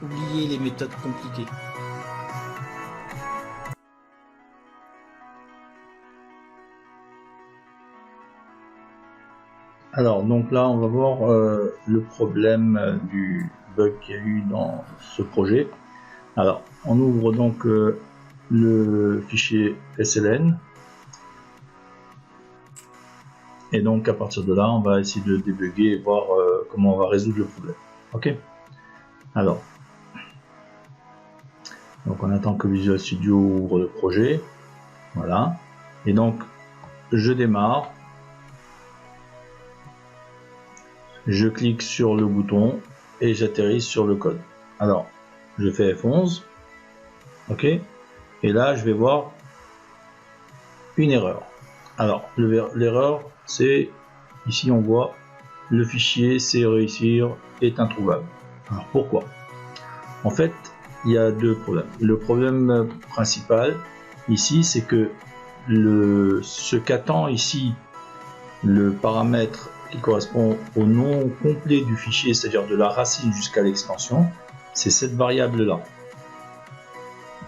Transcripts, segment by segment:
Oubliez les méthodes compliquées. Alors, donc là, on va voir le problème du bug qu'il y a eu dans ce projet. Alors, on ouvre donc le fichier SLN. Et donc, à partir de là, on va essayer de débugger et voir comment on va résoudre le problème. Ok. Alors, donc on attend que Visual Studio ouvre le projet. Voilà. Et donc, je démarre. Je clique sur le bouton et j'atterris sur le code. Alors, je fais F11. Ok. Et là, je vais voir une erreur. Alors, l'erreur, c'est ici on voit le fichier c'est réussir est introuvable. Alors pourquoi? En fait, il y a deux problèmes. Le problème principal ici, c'est que ce qu'attend ici le paramètre qui correspond au nom complet du fichier, c'est-à-dire de la racine jusqu'à l'extension, c'est cette variable là.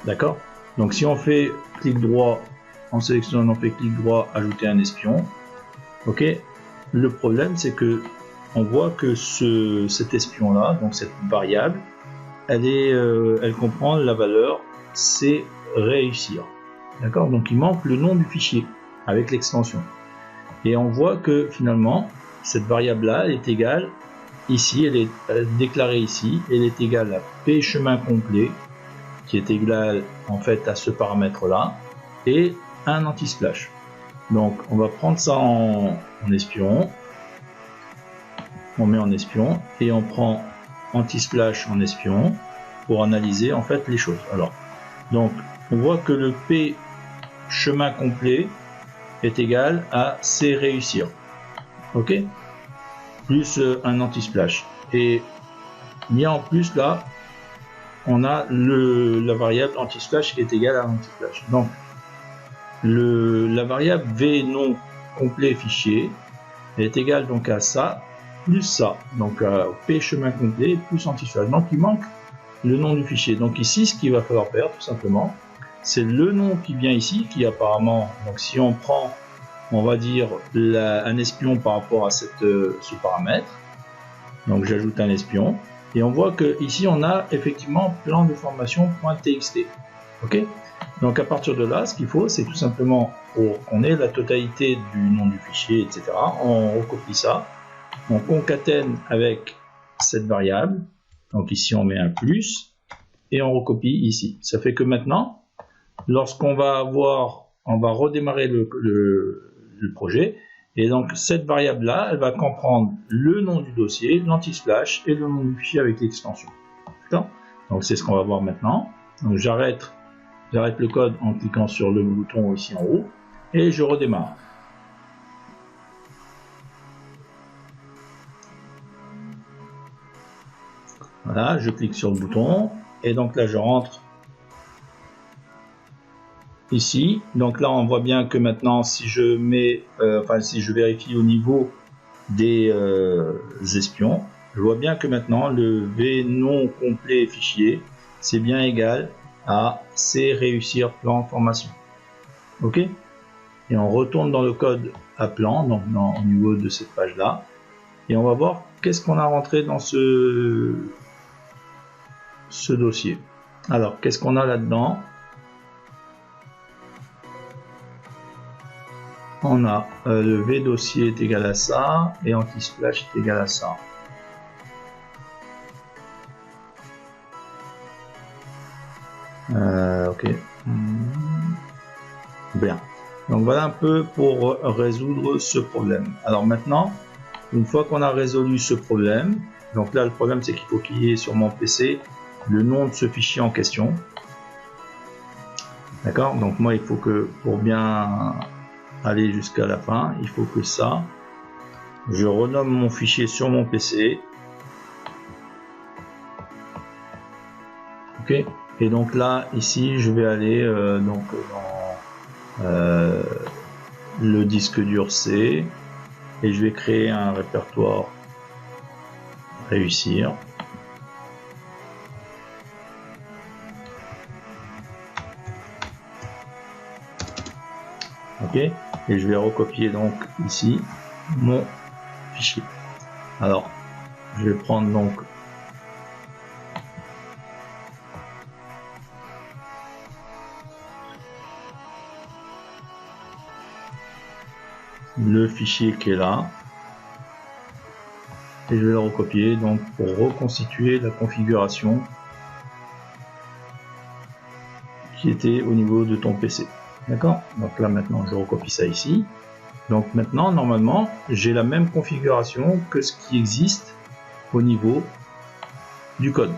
D'accord? Donc si on fait clic droit, on sélectionne, on fait clic droit, ajouter un espion. Ok. Le problème, c'est que on voit que cet espion là, donc cette variable, elle comprend la valeur c'est réussir. D'accord. Donc il manque le nom du fichier avec l'extension. Et on voit que finalement cette variable là est égale ici, elle est déclarée ici, elle est égale à p chemin complet qui est égal en fait à ce paramètre là et un anti-splash. Donc on va prendre ça en espion, on met en espion et on prend anti-splash en espion pour analyser en fait les choses. Alors donc on voit que le p chemin complet est égal à c réussir, ok, plus un anti-splash. Et bien en plus là on a la variable anti-splash qui est égale à anti-splash. Donc la variable v non complet fichier est égale donc à ça plus ça, donc p chemin complet plus anti-splash. Donc il manque le nom du fichier. Donc ici ce qu'il va falloir faire tout simplement, c'est le nom qui vient ici, qui apparemment, donc si on prend on va dire un espion par rapport à ce paramètre, donc j'ajoute un espion et on voit que ici on a effectivement plan de formation.txt. Ok. Donc à partir de là, ce qu'il faut, c'est tout simplement qu'on ait la totalité du nom du fichier, etc. On recopie ça, on concatène avec cette variable. Donc ici on met un plus et on recopie ici. Ça fait que maintenant, lorsqu'on va on va redémarrer le projet. Et donc cette variable là, elle va comprendre le nom du dossier, l'anti-splash et le nom du fichier avec l'extension. Donc c'est ce qu'on va voir maintenant. Donc j'arrête le code en cliquant sur le bouton ici en haut et je redémarre. Voilà, je clique sur le bouton et donc là je rentre ici. Donc là on voit bien que maintenant si je mets, si je vérifie au niveau des espions, je vois bien que maintenant le v non complet fichier c'est bien égal à c réussir plan formation. Ok. Et on retourne dans le code à plan, donc au niveau de cette page là, et on va voir qu'est-ce qu'on a rentré dans ce dossier. Alors qu'est-ce qu'on a là-dedans? On a le v dossier est égal à ça et anti-splash est égal à ça. Ok. Bien. Donc voilà un peu pour résoudre ce problème. Alors maintenant, une fois qu'on a résolu ce problème, donc là le problème c'est qu'il faut qu'il y ait sur mon PC le nom de ce fichier en question. D'accord. Donc moi il faut que pour bien aller jusqu'à la fin, il faut que ça, je renomme mon fichier sur mon PC. Ok. Et donc là ici je vais aller donc dans le disque dur C et je vais créer un répertoire réussir. Ok, et je vais recopier donc ici mon fichier. Alors, je vais prendre donc le fichier qui est là et je vais le recopier donc pour reconstituer la configuration qui était au niveau de ton PC. D'accord? Donc là maintenant je recopie ça ici. Donc maintenant normalement j'ai la même configuration que ce qui existe au niveau du code.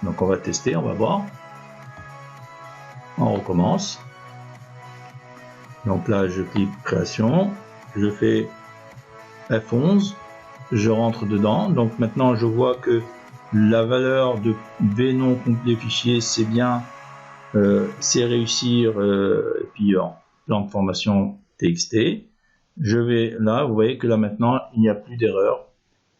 Donc on va tester, on va voir. On recommence. Donc là je clique création, je fais F11, je rentre dedans. Donc maintenant je vois que la valeur de v non complet fichier c'est bien c'est réussir et puis plan de formation txt. Je vais là, vous voyez que là maintenant il n'y a plus d'erreur,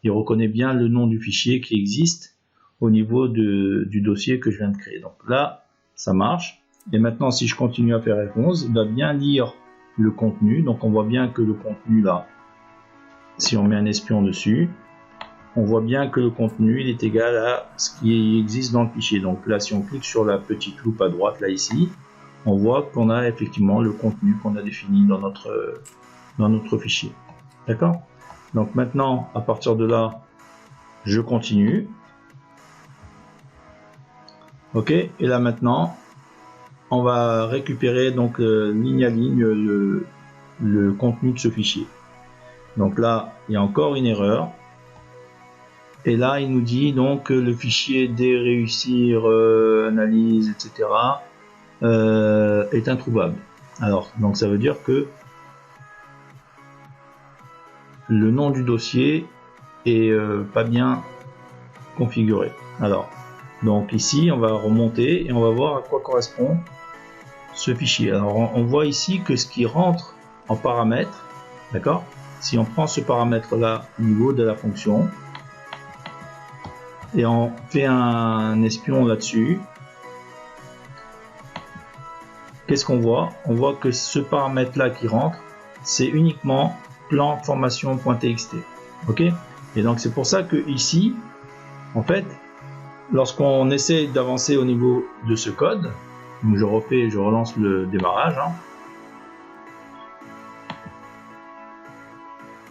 il reconnaît bien le nom du fichier qui existe au niveau du dossier que je viens de créer. Donc là ça marche, et maintenant si je continue à faire F11, il va bien lire le contenu. Donc on voit bien que le contenu là, si on met un espion dessus, on voit bien que le contenu il est égal à ce qui existe dans le fichier. Donc là si on clique sur la petite loupe à droite là ici, on voit qu'on a effectivement le contenu qu'on a défini dans notre fichier. D'accord? Donc maintenant à partir de là je continue. Ok, et là maintenant on va récupérer donc ligne à ligne le contenu de ce fichier. Donc là il y a encore une erreur. Et là, il nous dit donc que le fichier déréussir analyse, etc. Est introuvable. Alors, donc ça veut dire que le nom du dossier est pas bien configuré. Alors, donc ici, on va remonter et on va voir à quoi correspond ce fichier. Alors, on voit ici que ce qui rentre en paramètre, d'accord? Si on prend ce paramètre-là au niveau de la fonction, et on fait un espion là-dessus, qu'est-ce qu'on voit? On voit que ce paramètre là qui rentre, c'est uniquement plan formation.txt. Ok? Et donc c'est pour ça que ici, en fait, lorsqu'on essaie d'avancer au niveau de ce code, donc je relance le démarrage. Hein.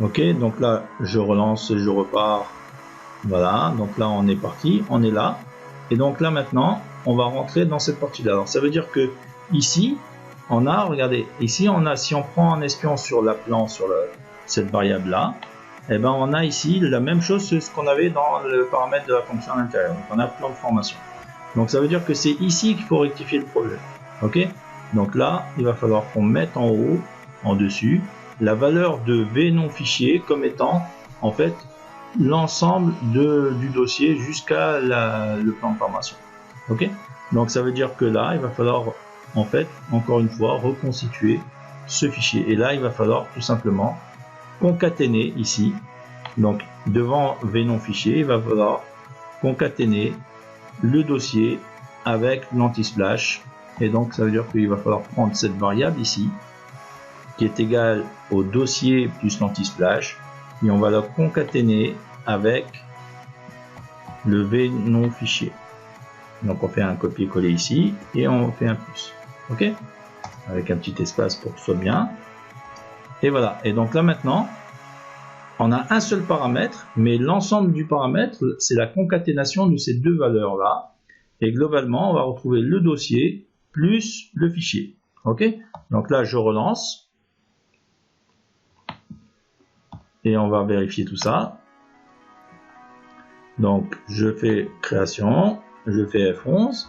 Ok, donc là je relance, je repars. Voilà, donc là on est parti, on est là, et donc là maintenant on va rentrer dans cette partie là. Alors ça veut dire que ici on a, regardez, ici on a, si on prend un espion sur la plan, sur cette variable là, et ben on a ici la même chose que ce qu'on avait dans le paramètre de la fonction à l'intérieur. Donc on a plan de formation. Donc ça veut dire que c'est ici qu'il faut rectifier le problème. Ok, donc là il va falloir qu'on mette en haut, en dessus, la valeur de v non fichier comme étant en fait l'ensemble du dossier jusqu'à le plan de formation. Ok, donc ça veut dire que là il va falloir en fait encore une fois reconstituer ce fichier, et là il va falloir tout simplement concaténer ici, donc devant v non fichier il va falloir concaténer le dossier avec l'anti-splash, et donc ça veut dire qu'il va falloir prendre cette variable ici qui est égale au dossier plus l'anti-splash, et on va la concaténer avec le v non fichier. Donc on fait un copier-coller ici et on fait un plus. Ok, avec un petit espace pour que ce soit bien. Et voilà. Et donc là maintenant, on a un seul paramètre, mais l'ensemble du paramètre, c'est la concaténation de ces deux valeurs là. Et globalement, on va retrouver le dossier plus le fichier. Ok, donc là je relance. Et on va vérifier tout ça. Donc je fais création, je fais F11.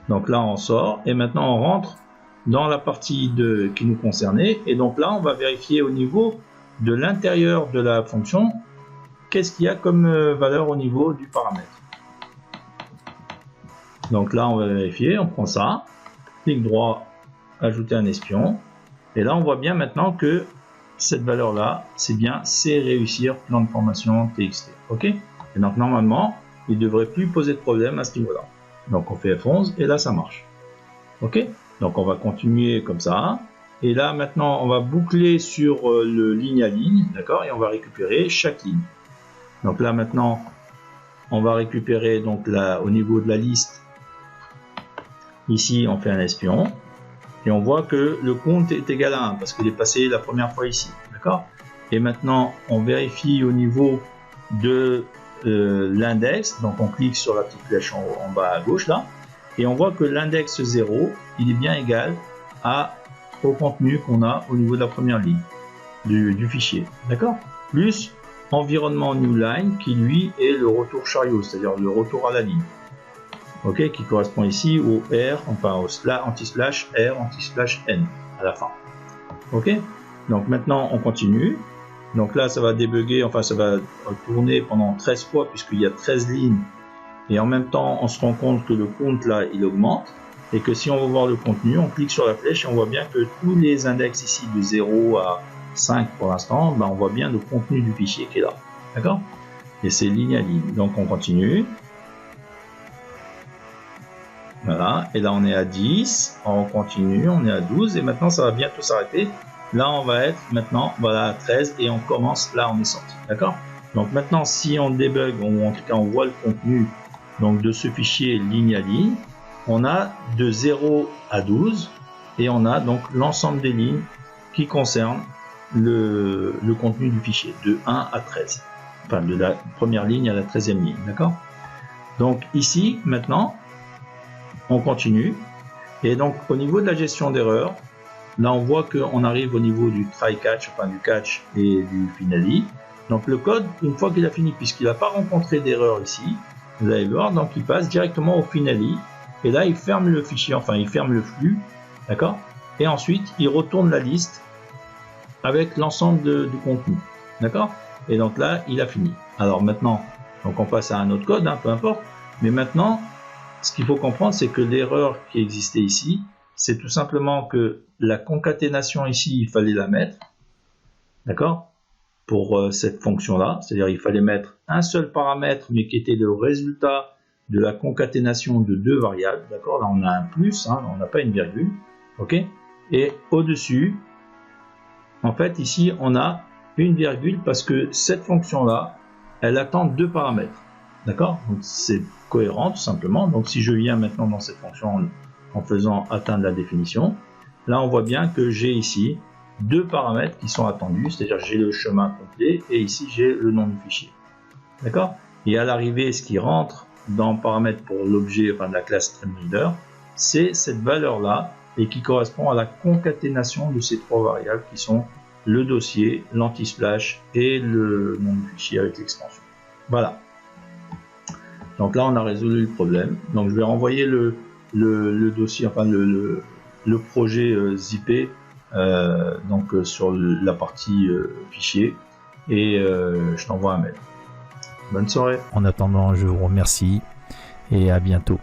Donc là on sort et maintenant on rentre dans la partie qui nous concernait. Et donc là on va vérifier au niveau de l'intérieur de la fonction qu'est-ce qu'il y a comme valeur au niveau du paramètre. Donc là on va vérifier, on prend ça, clic droit, ajouter un espion. Et là on voit bien maintenant que cette valeur là c'est bien c'est réussir plan de formation txt. Ok, et donc normalement il ne devrait plus poser de problème à ce niveau là. Donc on fait F11 et là ça marche. Ok, donc on va continuer comme ça. Et là, maintenant, on va boucler sur le ligne à ligne, d'accord, et on va récupérer chaque ligne. Donc là, maintenant, on va récupérer donc là, au niveau de la liste, ici, on fait un espion, et on voit que le compte est égal à 1, parce qu'il est passé la première fois ici, d'accord. Et maintenant, on vérifie au niveau de l'index, donc on clique sur la petite flèche en bas à gauche, là, et on voit que l'index 0, il est bien égal au contenu qu'on a au niveau de la première ligne du fichier, d'accord, plus environnement newline qui lui est le retour chariot, c'est-à-dire le retour à la ligne, ok, qui correspond ici au R, enfin au anti-slash R anti-slash N à la fin, ok. Donc maintenant on continue, donc là ça va débugger, enfin ça va tourner pendant 13 fois puisqu'il y a 13 lignes, et en même temps on se rend compte que le compte là il augmente, et que si on veut voir le contenu, on clique sur la flèche et on voit bien que tous les index ici de 0 à 5 pour l'instant, ben on voit bien le contenu du fichier qui est là, d'accord, et c'est ligne à ligne. Donc on continue, voilà, et là on est à 10, on continue, on est à 12, et maintenant ça va bientôt s'arrêter. Là on va être maintenant, voilà, à 13, et on commence, là on est sorti, d'accord. Donc maintenant si on débug, ou en tout cas on voit le contenu donc de ce fichier ligne à ligne, on a de 0 à 12, et on a donc l'ensemble des lignes qui concernent le contenu du fichier, de 1 à 13, enfin de la première ligne à la 13e ligne, d'accord. Donc ici, maintenant, on continue, et donc au niveau de la gestion d'erreurs, là on voit qu'on arrive au niveau du try catch, enfin du catch et du finally. Donc le code, une fois qu'il a fini, puisqu'il n'a pas rencontré d'erreur ici, vous allez voir, donc il passe directement au finally, et là il ferme le fichier, enfin il ferme le flux, d'accord, et ensuite il retourne la liste avec l'ensemble du contenu, d'accord, et donc là il a fini. Alors maintenant, donc on passe à un autre code, hein, peu importe, mais maintenant ce qu'il faut comprendre, c'est que l'erreur qui existait ici, c'est tout simplement que la concaténation ici, il fallait la mettre, d'accord, pour cette fonction là, c'est-à-dire il fallait mettre un seul paramètre mais qui était le résultat de la concaténation de deux variables, d'accord, là on a un plus, hein, on n'a pas une virgule, ok, et au dessus, en fait ici on a une virgule parce que cette fonction là, elle attend deux paramètres, d'accord, donc c'est cohérent tout simplement. Donc si je viens maintenant dans cette fonction en faisant atteindre la définition, là on voit bien que j'ai ici deux paramètres qui sont attendus, c'est-à-dire j'ai le chemin complet et ici j'ai le nom du fichier, d'accord. Et à l'arrivée, ce qui rentre dans paramètres pour l'objet, enfin de la classe StreamReader, c'est cette valeur là et qui correspond à la concaténation de ces trois variables qui sont le dossier, l'anti-splash et le nom du fichier avec l'extension. Voilà. Donc là on a résolu le problème. Donc je vais renvoyer le dossier, enfin le projet zippé sur la partie fichier, et je t'envoie un mail. Bonne soirée. En attendant, je vous remercie et à bientôt.